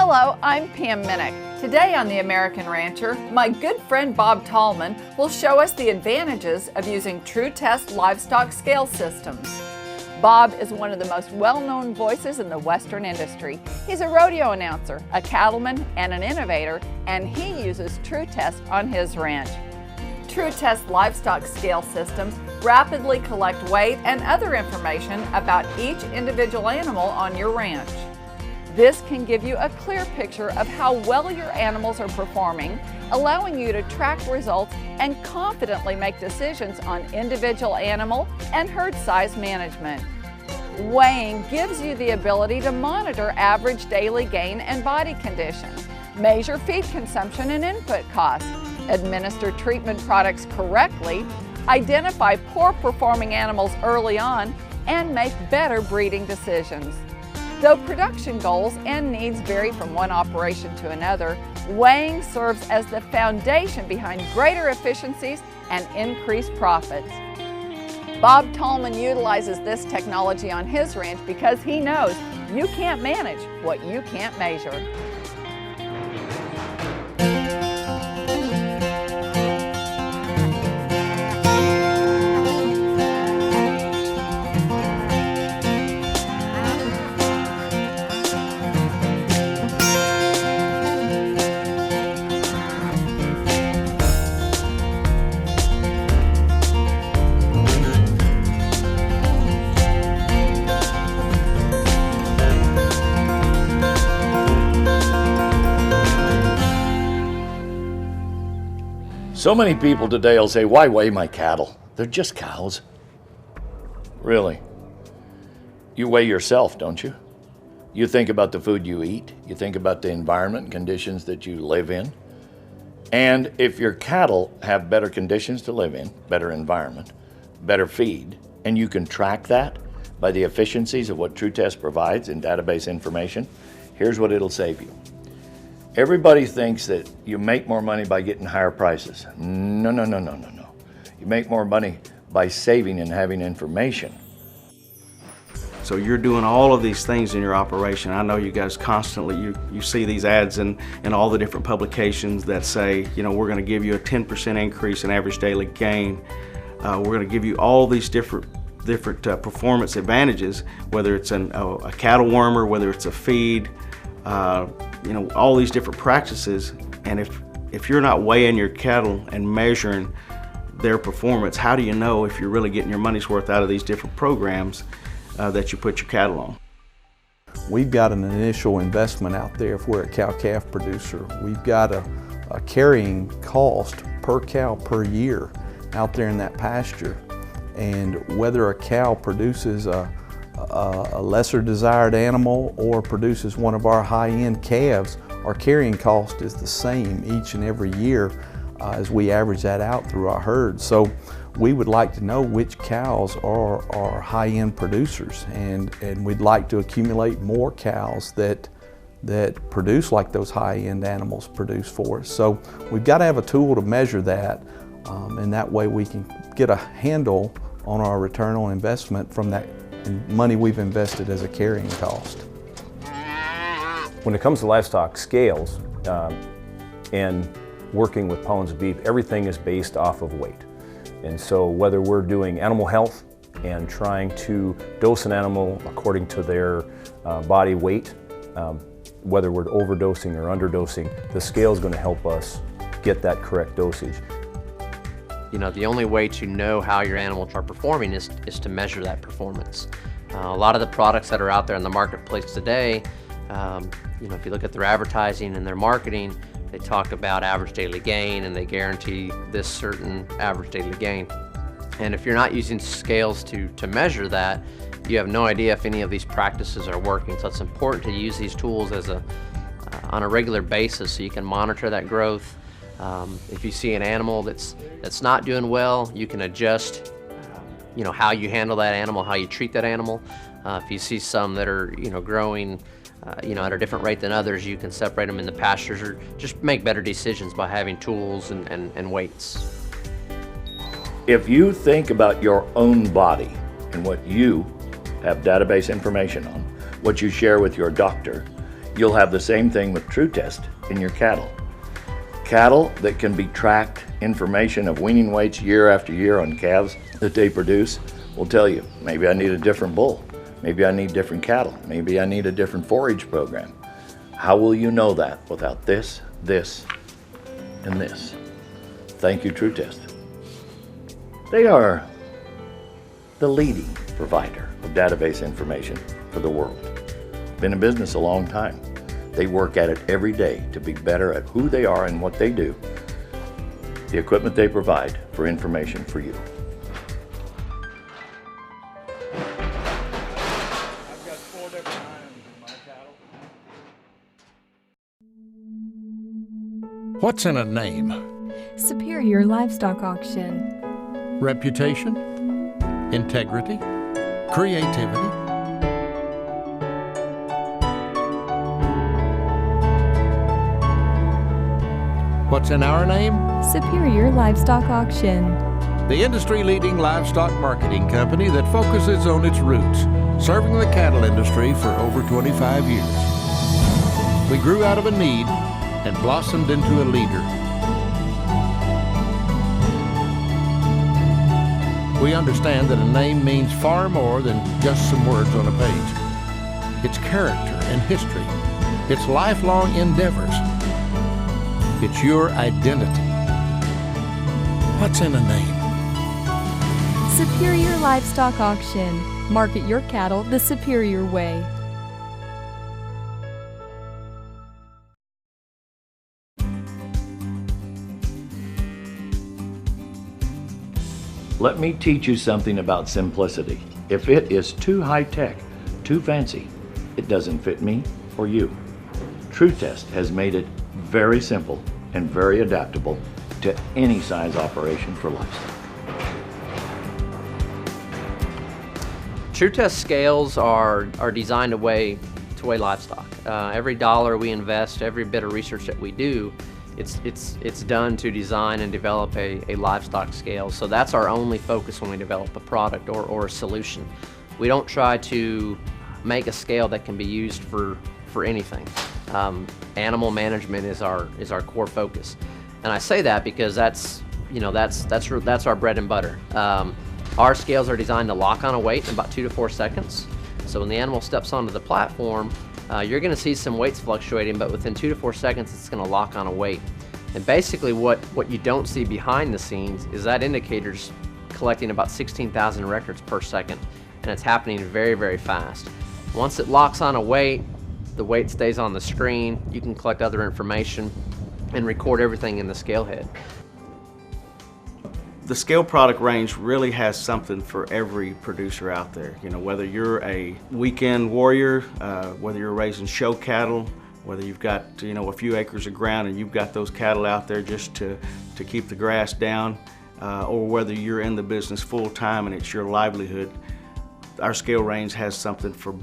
Hello, I'm Pam Minnick. Today on The American Rancher, my good friend Bob Tallman will show us the advantages of using TRU TEST livestock scale systems. Bob is one of the most well-known voices in the Western industry. He's a rodeo announcer, a cattleman, and an innovator, and he uses TRU TEST on his ranch. TRU TEST livestock scale systems rapidly collect weight and other information about each individual animal on your ranch. This can give you a clear picture of how well your animals are performing, allowing you to track results and confidently make decisions on individual animal and herd size management. Weighing gives you the ability to monitor average daily gain and body condition, measure feed consumption and input costs, administer treatment products correctly, identify poor performing animals early on, and make better breeding decisions. Though production goals and needs vary from one operation to another, weighing serves as the foundation behind greater efficiencies and increased profits. Bob Tallman utilizes this technology on his ranch because he knows you can't manage what you can't measure. So many people today will say, why weigh my cattle? They're just cows. Really? You weigh yourself, don't you? You think about the food you eat. You think about the environment and conditions that you live in. And if your cattle have better conditions to live in, better environment, better feed, and you can track that by the efficiencies of what TRU TEST provides in database information, here's what it'll save you. Everybody thinks that you make more money by getting higher prices. No. You make more money by saving and having information. So you're doing all of these things in your operation. I know you guys constantly, you see these ads in all the different publications that say, you know, we're gonna give you a 10% increase in average daily gain. We're gonna give you all these different performance advantages, whether it's a cattle warmer, whether it's a feed, you know, all these different practices. And if you're not weighing your cattle and measuring their performance, how do you know if you're really getting your money's worth out of these different programs that you put your cattle on? We've got an initial investment out there if we're a cow-calf producer. We've got a carrying cost per cow per year out there in that pasture. And whether a cow produces a lesser desired animal or produces one of our high-end calves, our carrying cost is the same each and every year as we average that out through our herd. So we would like to know which cows are high-end producers, and we'd like to accumulate more cows that produce like those high-end animals produce for us. So we've got to have a tool to measure that, and that way we can get a handle on our return on investment from that money we've invested as a carrying cost. When it comes to livestock scales and working with pounds of beef, everything is based off of weight. And so whether we're doing animal health and trying to dose an animal according to their body weight, whether we're overdosing or underdosing, the scale is going to help us get that correct dosage. You know, the only way to know how your animals are performing is to measure that performance. A lot of the products that are out there in the marketplace today, you know, if you look at their advertising and their marketing, they talk about average daily gain and they guarantee this certain average daily gain. And if you're not using scales to measure that, you have no idea if any of these practices are working. So it's important to use these tools on a regular basis so you can monitor that growth. If you see an animal that's not doing well, you can adjust, you know, how you handle that animal, how you treat that animal. If you see some that are, you know, growing, you know, at a different rate than others, you can separate them in the pastures or just make better decisions by having tools and weights. If you think about your own body and what you have database information on, what you share with your doctor, You'll have the same thing with TRU Test in your cattle. Cattle that can be tracked information of weaning weights year after year on calves that they produce will tell you, maybe I need a different bull, maybe I need different cattle, maybe I need a different forage program. How will you know that without this, and this? Thank you, TRU Test. They are the leading provider of database information for the world. Been in business a long time. They work at it every day to be better at who they are and what they do, the equipment they provide for information for you. I've got 4 different irons in my cattle. What's in a name? Superior Livestock Auction. Reputation, integrity, creativity. What's in our name? Superior Livestock Auction. The industry-leading livestock marketing company that focuses on its roots, serving the cattle industry for over 25 years. We grew out of a need and blossomed into a leader. We understand that a name means far more than just some words on a page. It's character and history. It's lifelong endeavors. It's your identity. What's in a name? Superior Livestock Auction. Market your cattle the superior way. Let me teach you something about simplicity. If it is too high-tech, too fancy, it doesn't fit me or you. TRU Test has made it very simple and very adaptable to any size operation for livestock. TRU Test scales are designed to weigh livestock. Every dollar we invest, every bit of research that we do, it's done to design and develop a livestock scale. So that's our only focus when we develop a product or a solution. We don't try to make a scale that can be used for anything. Animal management is our core focus, and I say that because that's our bread and butter. Our scales are designed to lock on a weight in about 2 to 4 seconds. So when the animal steps onto the platform, you're going to see some weights fluctuating, but within 2 to 4 seconds, it's going to lock on a weight. And basically, what you don't see behind the scenes is that indicator's collecting about 16,000 records per second, and it's happening very, very fast. Once it locks on a weight, the weight stays on the screen. You can collect other information and record everything in the scale head. The scale product range really has something for every producer out there. You know, whether you're a weekend warrior, whether you're raising show cattle, whether you've got, you know, a few acres of ground and you've got those cattle out there just to keep the grass down, or whether you're in the business full time and it's your livelihood, our scale range has something for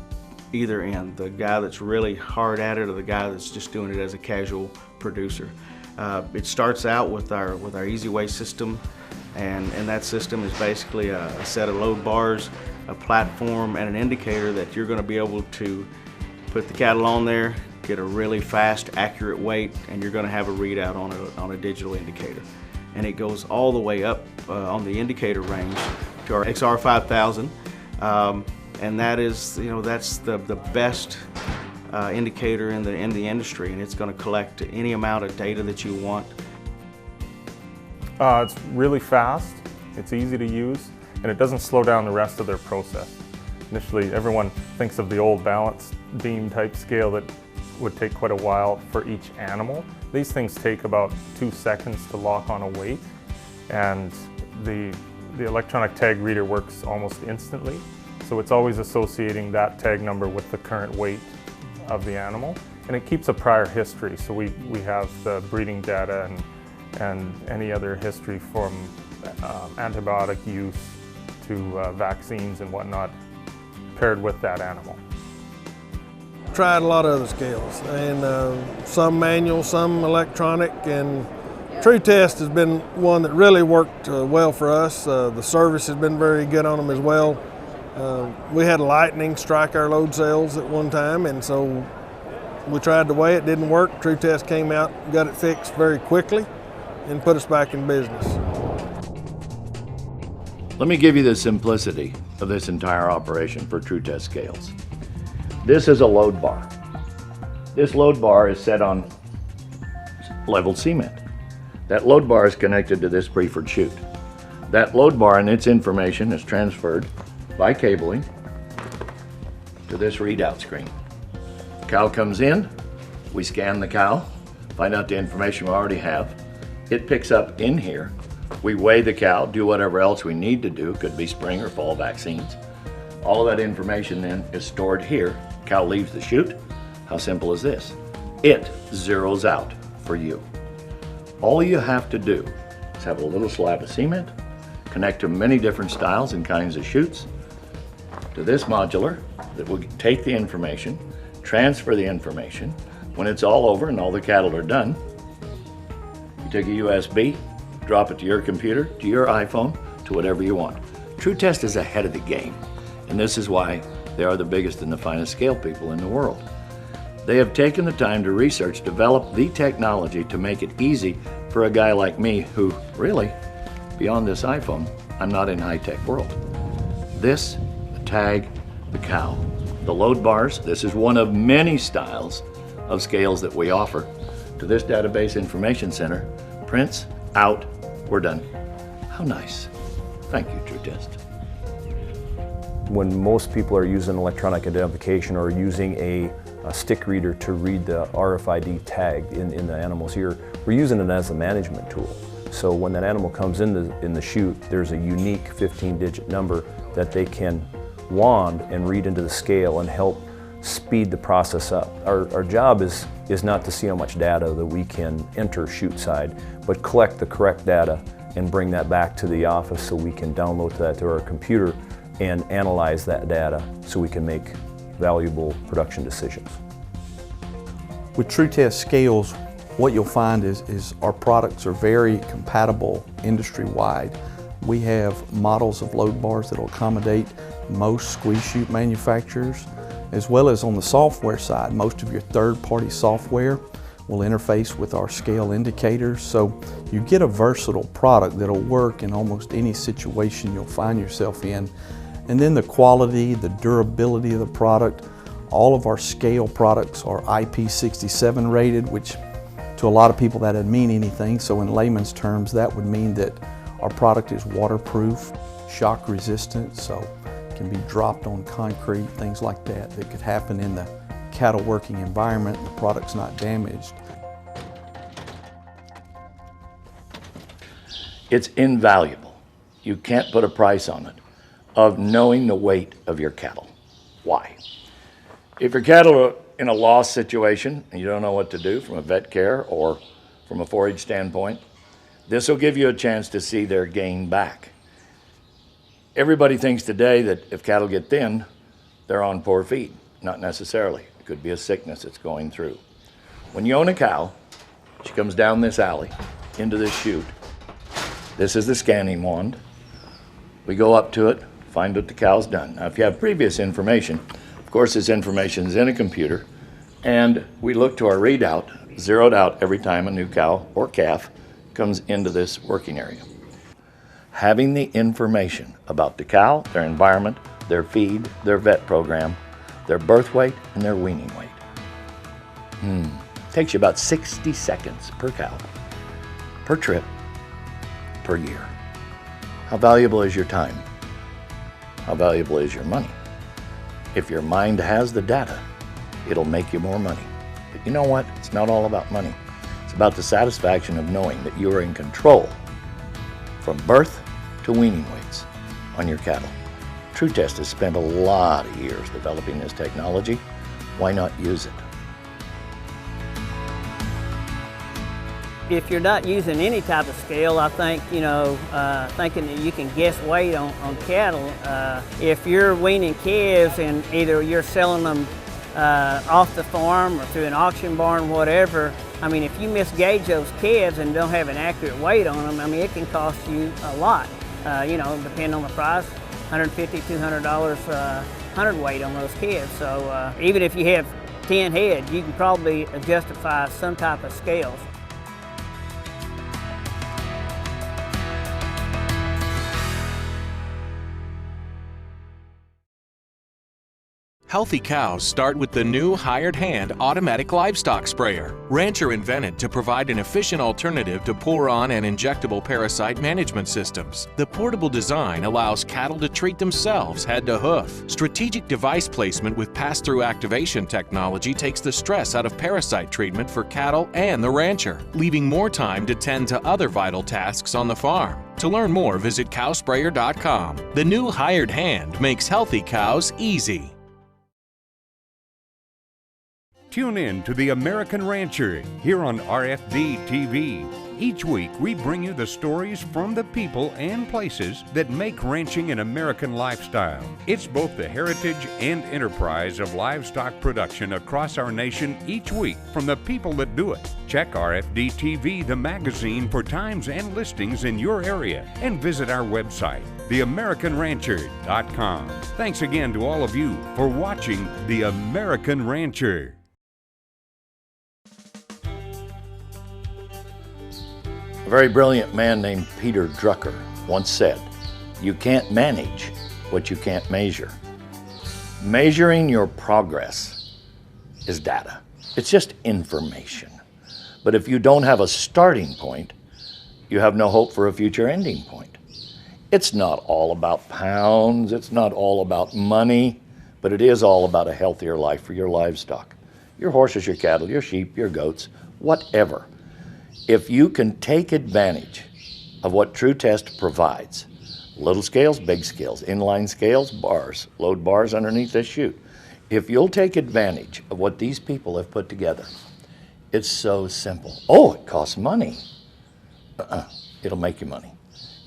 either end, the guy that's really hard at it or the guy that's just doing it as a casual producer. It starts out with our Easy Weigh system, and that system is basically a set of load bars, a platform, and an indicator that you're going to be able to put the cattle on there, get a really fast, accurate weight, and you're going to have a readout on a digital indicator. And it goes all the way up on the indicator range to our XR 5000. And that is, you know, that's the best indicator in the industry, and it's going to collect any amount of data that you want. It's really fast, it's easy to use, and it doesn't slow down the rest of their process. Initially, everyone thinks of the old balance beam type scale that would take quite a while for each animal. These things take about 2 seconds to lock on a weight, and the electronic tag reader works almost instantly. So it's always associating that tag number with the current weight of the animal, and it keeps a prior history. So we have the breeding data and any other history from antibiotic use to vaccines and whatnot paired with that animal. Tried a lot of other scales, and some manual, some electronic, and TRU Test has been one that really worked well for us. The service has been very good on them as well. We had lightning strike our load cells at one time, and so We tried to weigh it, didn't work. TRU Test came out, got it fixed very quickly, and put us back in business. Let me give you the simplicity of this entire operation for TRU Test scales. This is a load bar. This load bar is set on level cement. That load bar is connected to this preferred chute. That load bar and its information is transferred by cabling to this readout screen. Cow comes in, we scan the cow, find out the information we already have. It picks up in here. We weigh the cow, do whatever else we need to do, could be spring or fall vaccines. All of that information then is stored here. Cow leaves the chute. How simple is this? It zeroes out for you. All you have to do is have a little slab of cement, connect to many different styles and kinds of chutes, to this modular that will take the information, transfer the information. When it's all over and all the cattle are done, you take a USB, drop it to your computer, to your iPhone, to whatever you want. TRU Test is ahead of the game, and this is why they are the biggest and the finest scale people in the world. They have taken the time to research, develop the technology to make it easy for a guy like me who really, beyond this iPhone, I'm not in high-tech world. This, the tag, the cow, the load bars, this is one of many styles of scales that we offer to this database information center. Prints, out, we're done. How nice. Thank you, TRU Test. When most people are using electronic identification or using a stick reader to read the RFID tag in the animal's ear, we're using it as a management tool. So when that animal comes in the chute, there's a unique 15-digit number that they can wand and read into the scale and help speed the process up. Our job is not to see how much data that we can enter chute side, but collect the correct data and bring that back to the office so we can download that to our computer and analyze that data so we can make valuable production decisions. With TRU Test scales, what you'll find is our products are very compatible industry-wide. We have models of load bars that will accommodate most squeeze chute manufacturers, as well as on the software side. Most of your third-party software will interface with our scale indicators, so you get a versatile product that'll work in almost any situation you'll find yourself in. And then the quality, the durability of the product, all of our scale products are IP67 rated, which to a lot of people that doesn't mean anything. So in layman's terms, that would mean that our product is waterproof, shock resistant, so it can be dropped on concrete, things like that could happen in the cattle working environment and the product's not damaged. It's invaluable. You can't put a price on it, of knowing the weight of your cattle. Why? If your cattle are in a loss situation and you don't know what to do from a vet care or from a forage standpoint, this will give you a chance to see their gain back. Everybody thinks today that if cattle get thin, they're on poor feed. Not necessarily. It could be a sickness that's going through. When you own a cow, she comes down this alley into this chute. This is the scanning wand. We go up to it, find what the cow's done. Now, if you have previous information, of course, this information is in a computer, and we look to our readout, zeroed out every time a new cow or calf comes into this working area. Having the information about the cow, their environment, their feed, their vet program, their birth weight, and their weaning weight. Takes you about 60 seconds per cow, per trip, per year. How valuable is your time? How valuable is your money? If your mind has the data, it'll make you more money. But you know what? It's not all about money. It's about the satisfaction of knowing that you are in control from birth to weaning weights on your cattle. TRU Test has spent a lot of years developing this technology. Why not use it? If you're not using any type of scale, I think, thinking that you can guess weight on cattle, if you're weaning calves and either you're selling them off the farm or through an auction barn, whatever, I mean, if you misgauge those calves and don't have an accurate weight on them, I mean, it can cost you a lot, depending on the price, $150, $200 hundredweight on those calves. So even if you have 10 heads, you can probably justify some type of scales. Healthy cows start with the new hired hand automatic livestock sprayer. Rancher invented to provide an efficient alternative to pour-on and injectable parasite management systems. The portable design allows cattle to treat themselves head to hoof. Strategic device placement with pass-through activation technology takes the stress out of parasite treatment for cattle and the rancher, leaving more time to tend to other vital tasks on the farm. To learn more, visit cowsprayer.com. The new hired hand makes healthy cows easy. Tune in to The American Rancher here on RFD TV. Each week, we bring you the stories from the people and places that make ranching an American lifestyle. It's both the heritage and enterprise of livestock production across our nation each week from the people that do it. Check RFD TV, the magazine, for times and listings in your area, and visit our website, theamericanrancher.com. Thanks again to all of you for watching The American Rancher. A very brilliant man named Peter Drucker once said, "You can't manage what you can't measure." Measuring your progress is data. It's just information. But if you don't have a starting point, you have no hope for a future ending point. It's not all about pounds, it's not all about money, but it is all about a healthier life for your livestock. Your horses, your cattle, your sheep, your goats, whatever. If you can take advantage of what TRU TEST provides, little scales, big scales, inline scales, bars, load bars underneath this chute. If you'll take advantage of what these people have put together, it's so simple. Oh, it costs money. It'll make you money.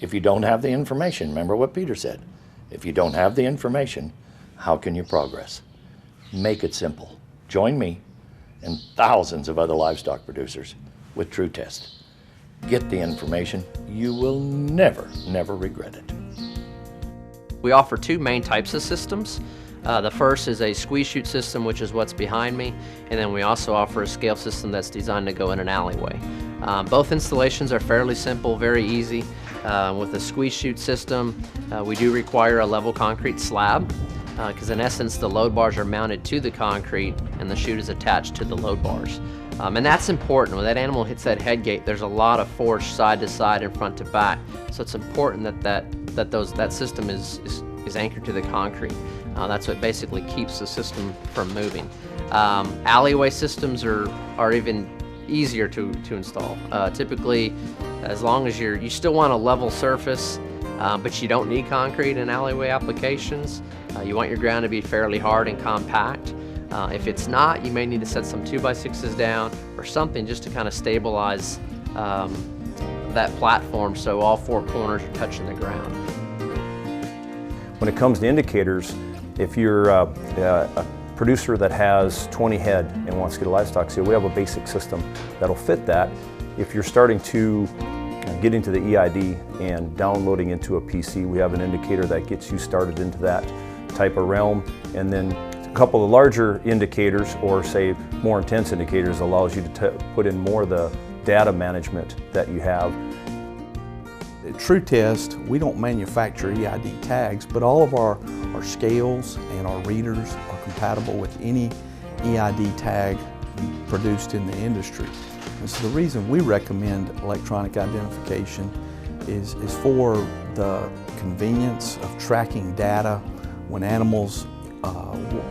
If you don't have the information, remember what Peter said, if you don't have the information, how can you progress? Make it simple. Join me and thousands of other livestock producers with TRU TEST. Get the information. You will never, never regret it. We offer two main types of systems. The first is a squeeze chute system, which is what's behind me, and then we also offer a scale system that's designed to go in an alleyway. Both installations are fairly simple, very easy. With the squeeze chute system, we do require a level concrete slab, because in essence the load bars are mounted to the concrete and the chute is attached to the load bars. And that's important. When that animal hits that head gate, there's a lot of force side to side and front to back. So it's important that system is anchored to the concrete. That's what basically keeps the system from moving. Alleyway systems are even easier to install. Typically, as long as you still want a level surface, but you don't need concrete in alleyway applications. You want your ground to be fairly hard and compact. If it's not, you may need to set some 2x6s down or something just to kind of stabilize that platform so all four corners are touching the ground. When it comes to indicators, if you're a producer that has 20 head and wants to get a livestock scale, we have a basic system that'll fit that. If you're starting to get into the EID and downloading into a PC, we have an indicator that gets you started into that type of realm. And then a couple of larger indicators, or say more intense indicators, allows you to put in more of the data management that you have. At TRU TEST, we don't manufacture EID tags, but all of our scales and our readers are compatible with any EID tag produced in the industry. And so the reason we recommend electronic identification is for the convenience of tracking data. When animals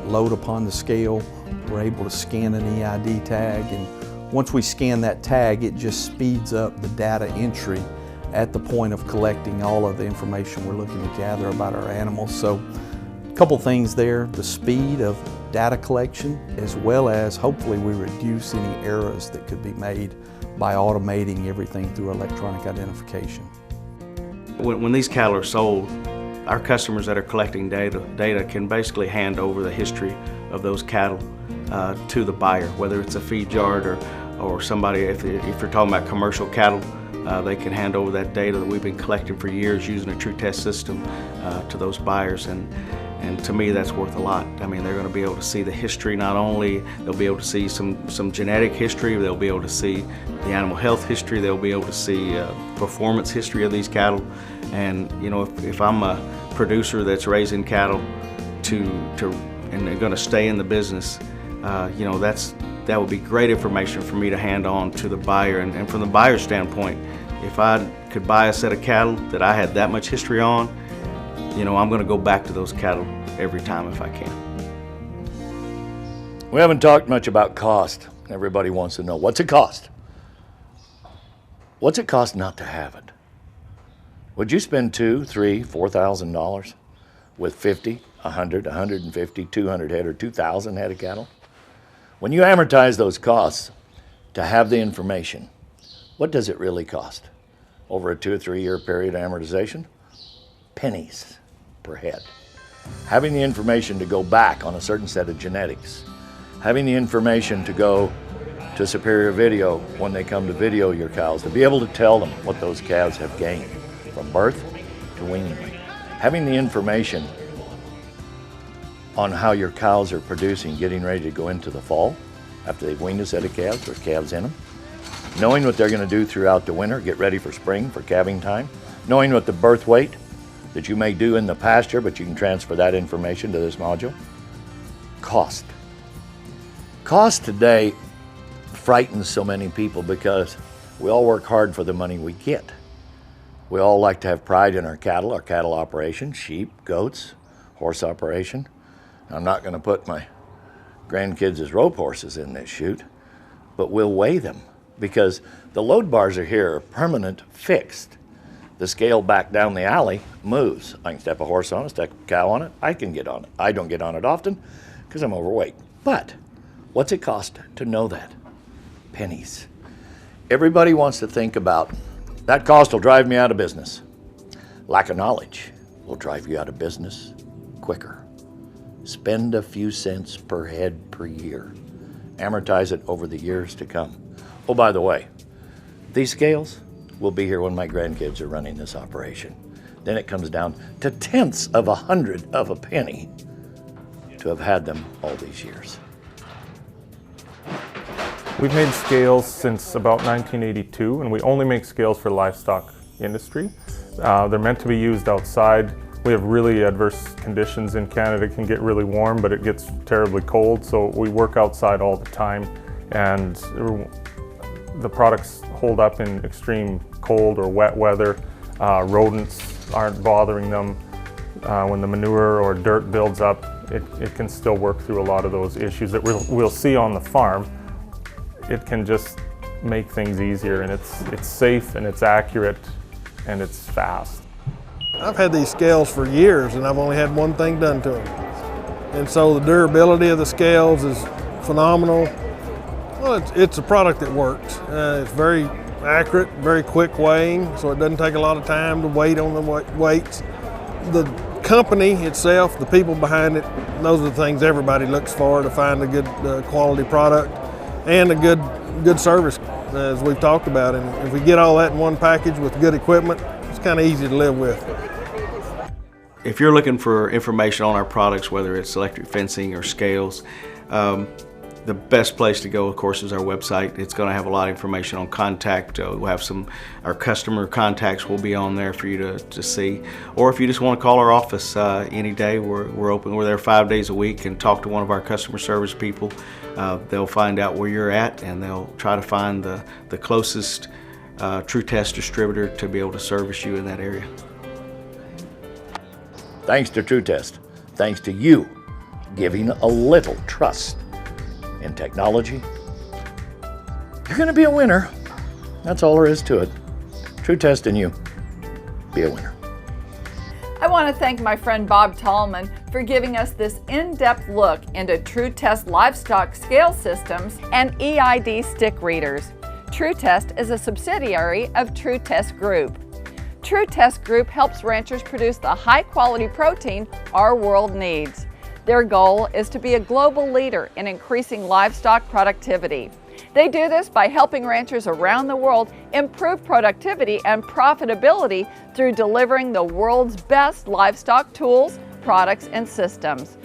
load upon the scale, we're able to scan an EID tag, and once we scan that tag, it just speeds up the data entry at the point of collecting all of the information we're looking to gather about our animals. So a couple things there, the speed of data collection, as well as hopefully we reduce any errors that could be made by automating everything through electronic identification. When these cattle are sold, our customers that are collecting data can basically hand over the history of those cattle to the buyer, whether it's a feed yard or somebody, if you're talking about commercial cattle, they can hand over that data that we've been collecting for years using a TRU TEST system to those buyers. And And to me, that's worth a lot. I mean, they're going to be able to see the history. Not only they'll be able to see some genetic history, they'll be able to see the animal health history, they'll be able to see performance history of these cattle. And you know, if I'm a producer that's raising cattle and they're going to stay in the business, you know, that would be great information for me to hand on to the buyer. And from the buyer's standpoint, if I could buy a set of cattle that I had that much history on, you know, I'm going to go back to those cattle every time if I can. We haven't talked much about cost. Everybody wants to know, what's it cost? What's it cost not to have it? Would you spend $2,000, $3,000, $4,000 with 50, 100, 150, 200 head or 2,000 head of cattle? When you amortize those costs to have the information, what does it really cost? Over a 2 or 3 year period of amortization? Pennies per head. Having the information to go back on a certain set of genetics, having the information to go to Superior Video when they come to video your cows, to be able to tell them what those calves have gained from birth to weaning. Having the information on how your cows are producing, getting ready to go into the fall after they've weaned a set of calves or calves in them, knowing what they're going to do throughout the winter, get ready for spring, for calving time, knowing what the birth weight that you may do in the pasture, but you can transfer that information to this module. Cost. Cost today frightens so many people because we all work hard for the money we get. We all like to have pride in our cattle operation, sheep, goats, horse operation. I'm not going to put my grandkids as rope horses in this chute, but we'll weigh them because the load bars are here, permanent, fixed. The scale back down the alley moves. I can step a horse on it, step a cow on it, I can get on it. I don't get on it often because I'm overweight. But what's it cost to know that? Pennies. Everybody wants to think about, that cost will drive me out of business. Lack of knowledge will drive you out of business quicker. Spend a few cents per head per year. Amortize it over the years to come. Oh, by the way, these scales will be here when my grandkids are running this operation. Then it comes down to tenths of a hundred of a penny to have had them all these years. We've made scales since about 1982, and we only make scales for livestock industry. They're meant to be used outside. We have really adverse conditions in Canada. It can get really warm, but it gets terribly cold, so we work outside all the time, and the products hold up in extreme cold or wet weather. Rodents aren't bothering them. When the manure or dirt builds up, it can still work through a lot of those issues that we'll see on the farm. It can just make things easier, and it's safe and it's accurate and it's fast. I've had these scales for years and I've only had one thing done to them. And so the durability of the scales is phenomenal. Well, it's a product that works. It's very accurate, very quick weighing, so it doesn't take a lot of time to wait on the weights. The company itself, the people behind it, those are the things everybody looks for to find a good quality product and a good service, as we've talked about. And if we get all that in one package with good equipment, it's kind of easy to live with. If you're looking for information on our products, whether it's electric fencing or scales, the best place to go, of course, is our website. It's going to have a lot of information on contact. We'll have our customer contacts will be on there for you to see. Or if you just want to call our office any day, we're open. We're there 5 days a week, and talk to one of our customer service people. They'll find out where you're at, and they'll try to find the closest TRU Test distributor to be able to service you in that area. Thanks to TRU Test. Thanks to you giving a little trust in technology, you're going to be a winner. That's all there is to it. TRU Test and you. Be a winner. I want to thank my friend Bob Tallman for giving us this in-depth look into TRU Test livestock scale systems and EID stick readers. TRU Test is a subsidiary of TRU Test Group. TRU Test Group helps ranchers produce the high-quality protein our world needs. Their goal is to be a global leader in increasing livestock productivity. They do this by helping ranchers around the world improve productivity and profitability through delivering the world's best livestock tools, products and systems.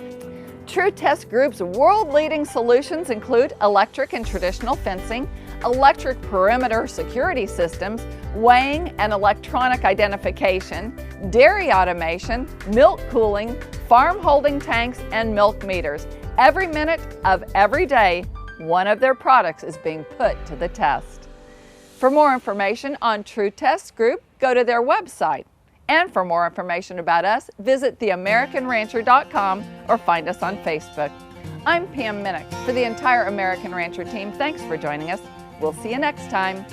TRU Test Group's world-leading solutions include electric and traditional fencing, electric perimeter security systems, weighing and electronic identification, dairy automation, milk cooling, farm holding tanks, and milk meters. Every minute of every day, one of their products is being put to the test. For more information on TRU Test Group, go to their website. And for more information about us, visit theamericanrancher.com or find us on Facebook. I'm Pam Minnick. For the entire American Rancher team, thanks for joining us. We'll see you next time.